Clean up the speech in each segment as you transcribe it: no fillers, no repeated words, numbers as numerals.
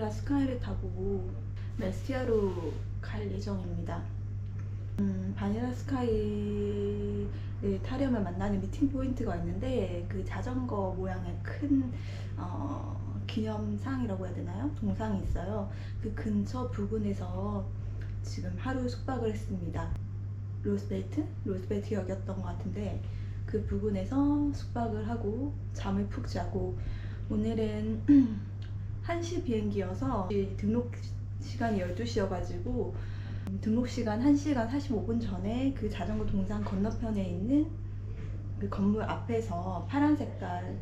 바닐라 스카이를 타고 메스티아로 갈 예정입니다. 바닐라 스카이를 타려면 만나는 미팅 포인트가 있는데, 그 자전거 모양의 큰 기념상이라고 해야 되나요? 동상이 있어요. 그 근처 부근에서 지금 하루 숙박을 했습니다. 로스벨트역이었던 것 같은데, 그 부근에서 숙박을 하고 잠을 푹 자고, 오늘은 1시 비행기여서 등록 시간이 12시여가지고 등록 시간 1시간 45분 전에 그 자전거 동상 건너편에 있는 그 건물 앞에서 파란 색깔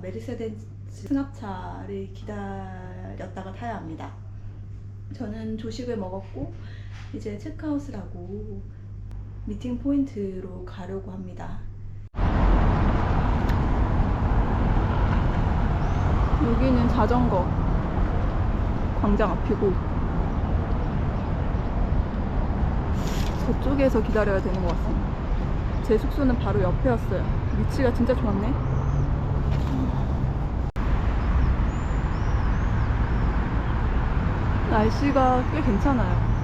메르세데스 승합차를 기다렸다가 타야 합니다. 저는 조식을 먹었고 이제 체크아웃을 하고 미팅 포인트로 가려고 합니다. 여기는 자전거 광장 앞이고, 저쪽에서 기다려야 되는 것 같습니다. 제 숙소는 바로 옆에였어요. 위치가 진짜 좋았네. 날씨가 꽤 괜찮아요.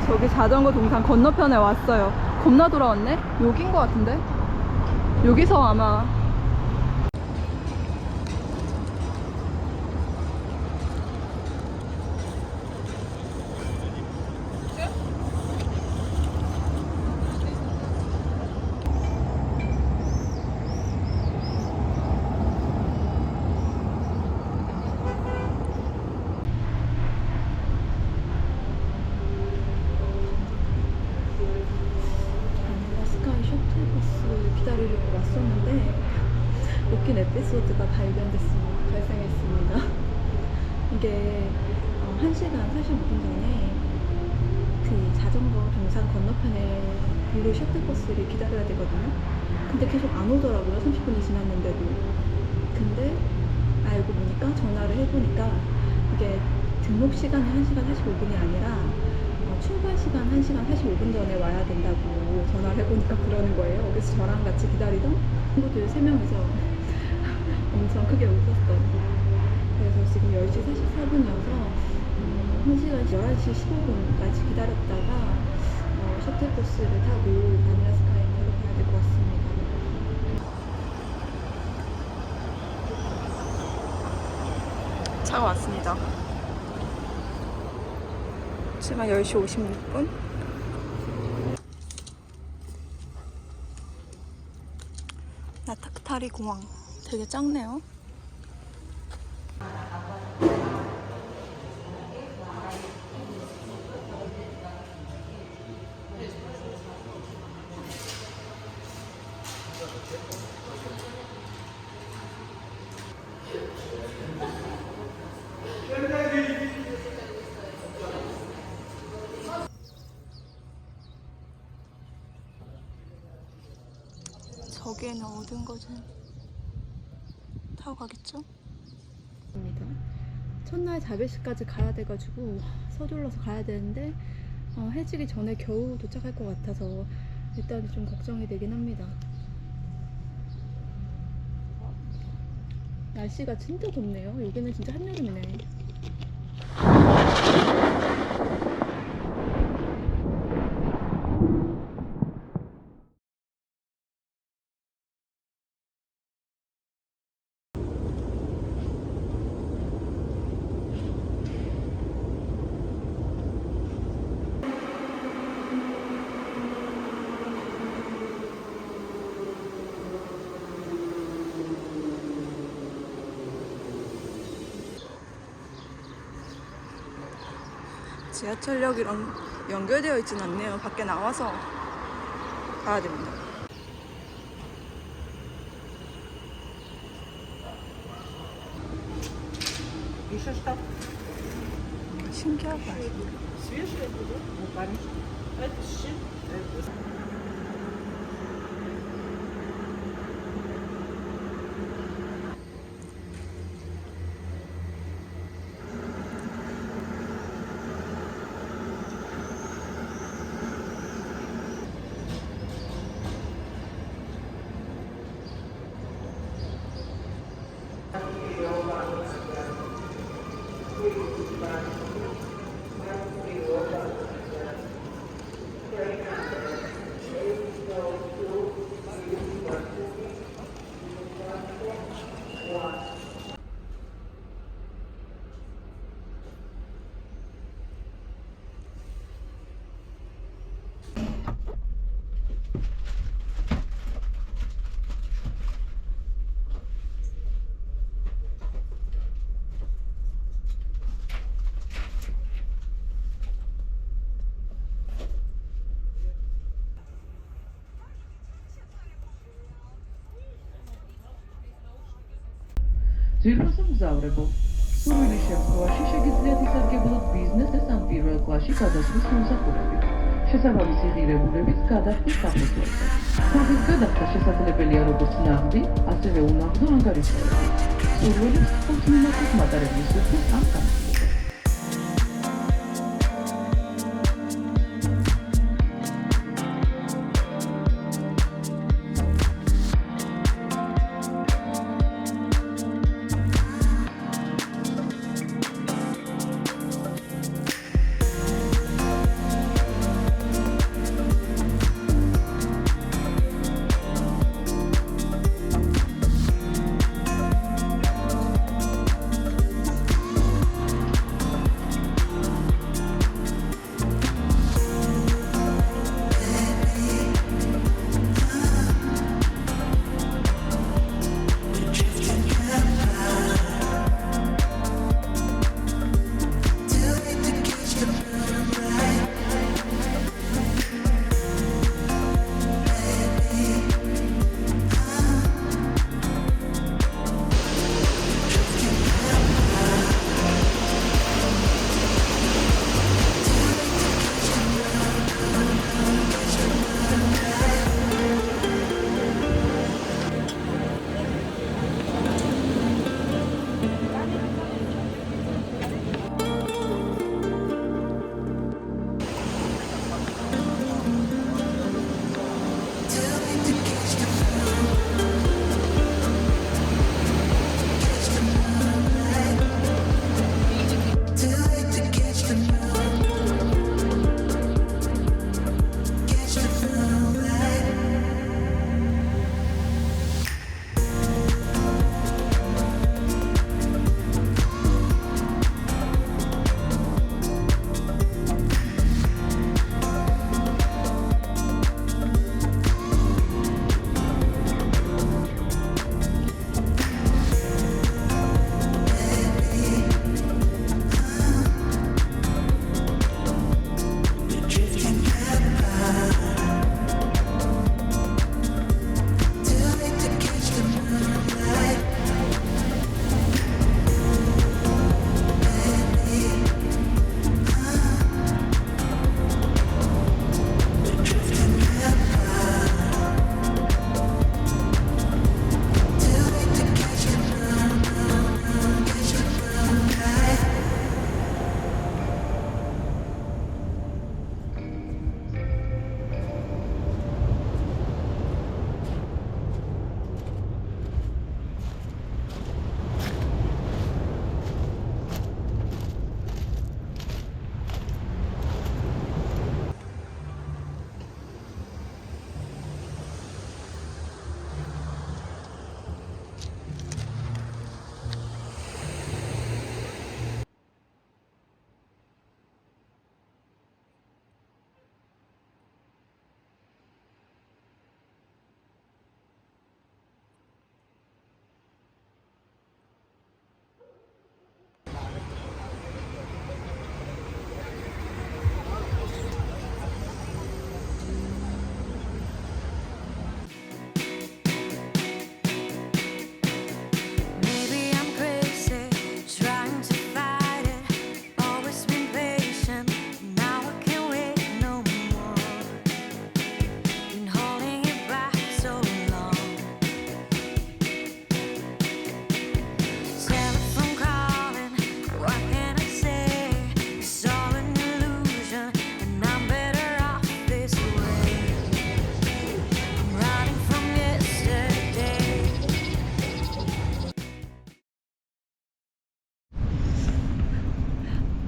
저기 자전거 동상 건너편에 왔어요. 겁나 돌아왔네? 여긴 것 같은데? 여기서 아마 기다리려고 왔었는데 웃긴 에피소드가 발생했습니다. 이게 1시간 45분 전에 그 자전거 동상 건너편에 블루 셔틀버스를 기다려야 되거든요. 근데 계속 안 오더라고요. 30분이 지났는데도. 근데 알고 보니까, 전화를 해보니까 이게 등록 시간이 1시간 45분이 아니라 출발 시간 1시간 45분 전에 와야 된다고 전화를 해보니까 그러는 거예요. 그래서 저랑 같이 기다리던 친구들 3명이서 엄청 크게 웃었어요. 그래서 지금 10시 44분이어서 1시간 11시 15분까지 기다렸다가 셔틀버스를 타고 바닐라 스카이 타러 가야 될 것 같습니다. 차가 왔습니다. 지금 10시 56분. 나타크타리 공항 되게 작네요. 저기에는 어딘가지 타고 가겠죠? 첫날 자베시까지 가야 돼가지고 서둘러서 가야 되는데 해지기 전에 겨우 도착할 것 같아서 일단 좀 걱정이 되긴 합니다. 날씨가 진짜 덥네요. 여기는 진짜 한여름이네. 지하철역이랑 연결되어 있진 않네요. 밖에 나와서 가야 됩니다. 신기하다. ძვირფასო მგზავრებო, სურვილი შემთხვევაში შეგიძლიათ ისარგებლოთ ბიზნესის ან პირველ კლასში გადასვლის მომსახურებით, შესაბამისი ღირებულებით გადახდის საფუძველზე. თავის გადახდა შესაძლებელია როგორც ნაღდი, ასევე უნაღდო ანგარიშვალებით. სურვილებს 5 მინუტის მატარებლის უფლება ამ განსხვავებით.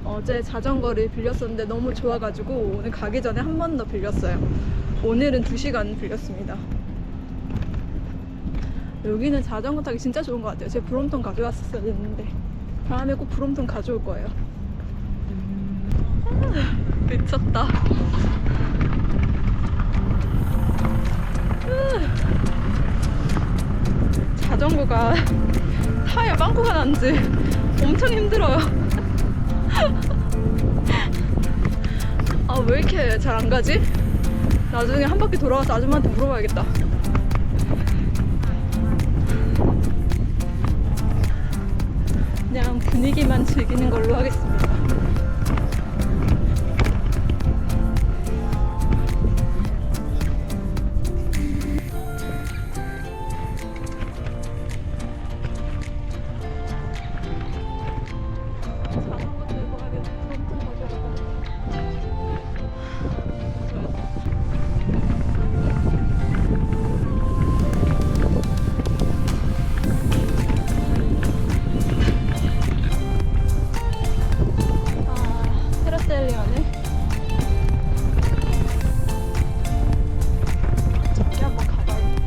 어제 자전거를 빌렸었는데 너무 좋아가지고 오늘 가기 전에 한 번 더 빌렸어요. 오늘은 2시간 빌렸습니다. 여기는 자전거 타기 진짜 좋은 것 같아요. 제가 브롬톤 가져왔었어야 했는데 다음에 꼭 브롬톤 가져올 거예요. 미쳤다. 자전거가 타이어 빵꾸가 난지 엄청 힘들어요. 아, 왜 이렇게 잘 안 가지? 나중에 한 바퀴 돌아가서 아줌마한테 물어봐야겠다. 저는 즐기는 걸로 하겠습니다. 자전거 들고 가면 엄청 가져가고. 아, 패러셀링하네. 저기 한번 가봐야겠다.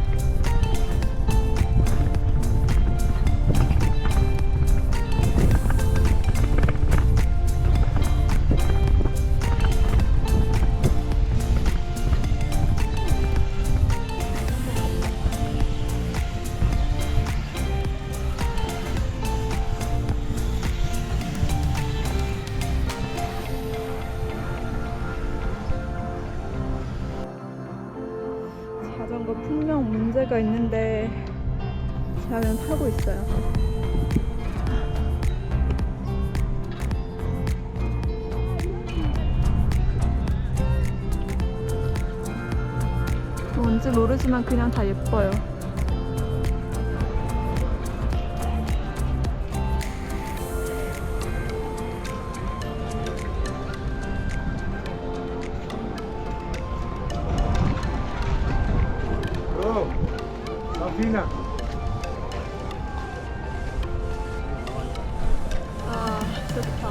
자전거 분명 문제가 있는데 저는 타고 있어요. 뭔지 모르지만 그냥 다 예뻐요. Oh, Martina. 아, 좋다.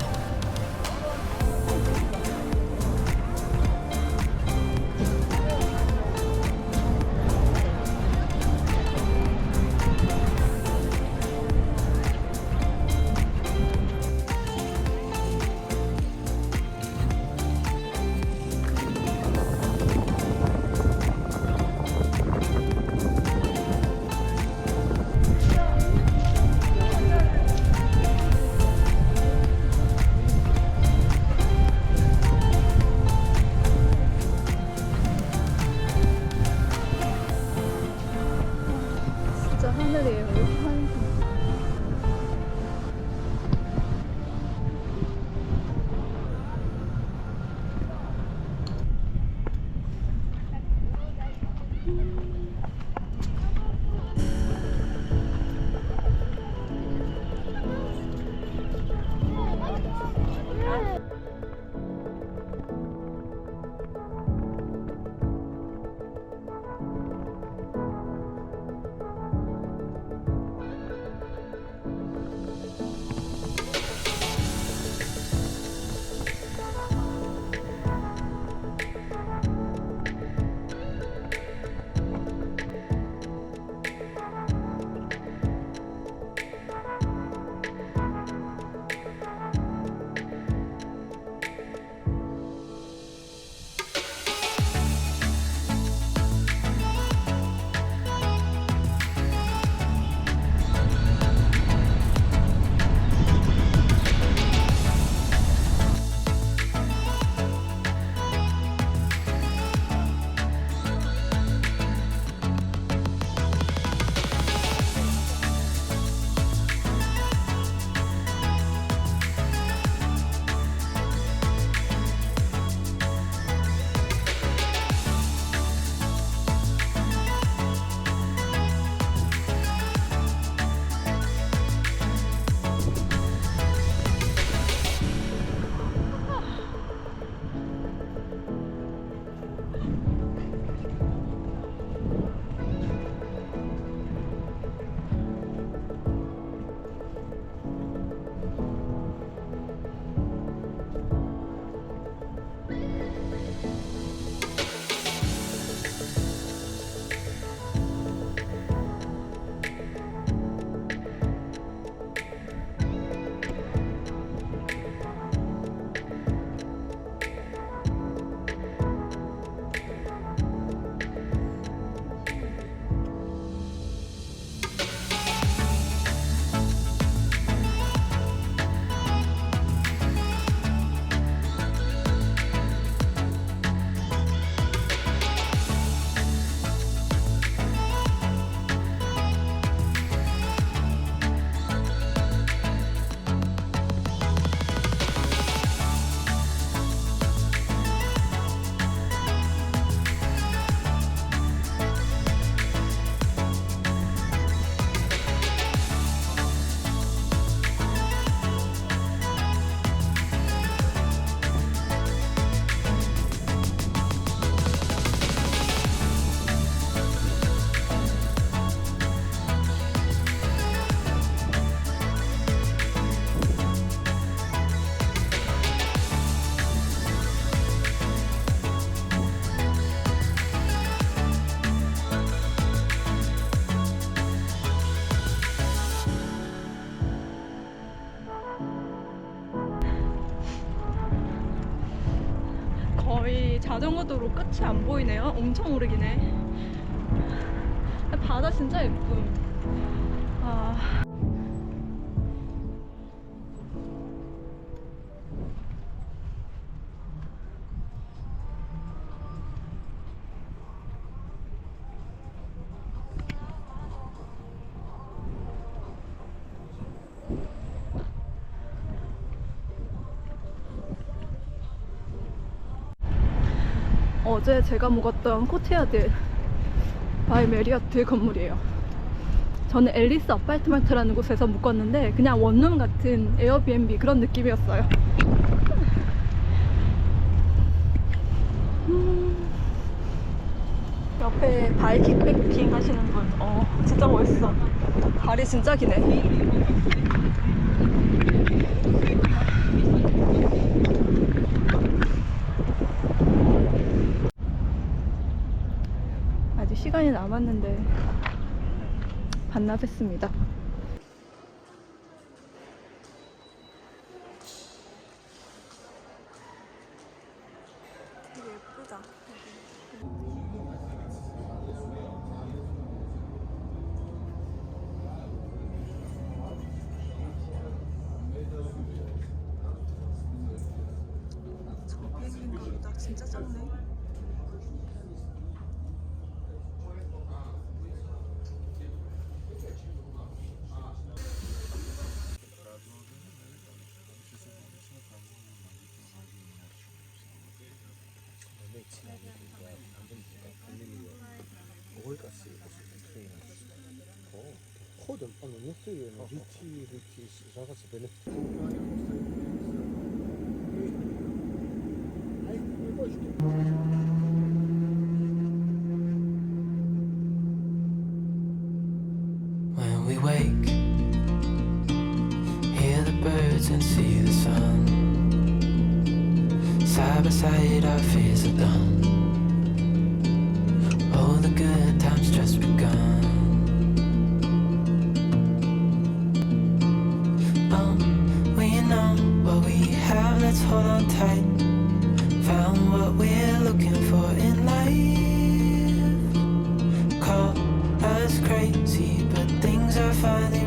진짜 하늘이에요. 이렇게 하얀색. 자전거 도로 끝이 안 보이네요. 엄청 오래 기네. 바다 진짜 예쁨. 아. 어제 제가 묵었던 코트야드 바이 메리어트 건물이에요. 저는 앨리스 아파트먼트라는 곳에서 묵었는데 그냥 원룸 같은 에어비앤비 그런 느낌이었어요. 옆에 바이킹 백킹 하시는 분, 진짜 멋있어. 다리 진짜 기네. 아직 시간이 남았는데 반납했습니다. 되게 예쁘다. 저 비행기인가 보다. 진짜 작네. Ходом, не стоїмо, річі, зараз себе When we wake, hear the birds and see the sun. Side by side, our fears are done. Oh, the good times just begun. We know what we have, let's hold on tight. Found what we're looking for in life. Call us crazy, but things are finally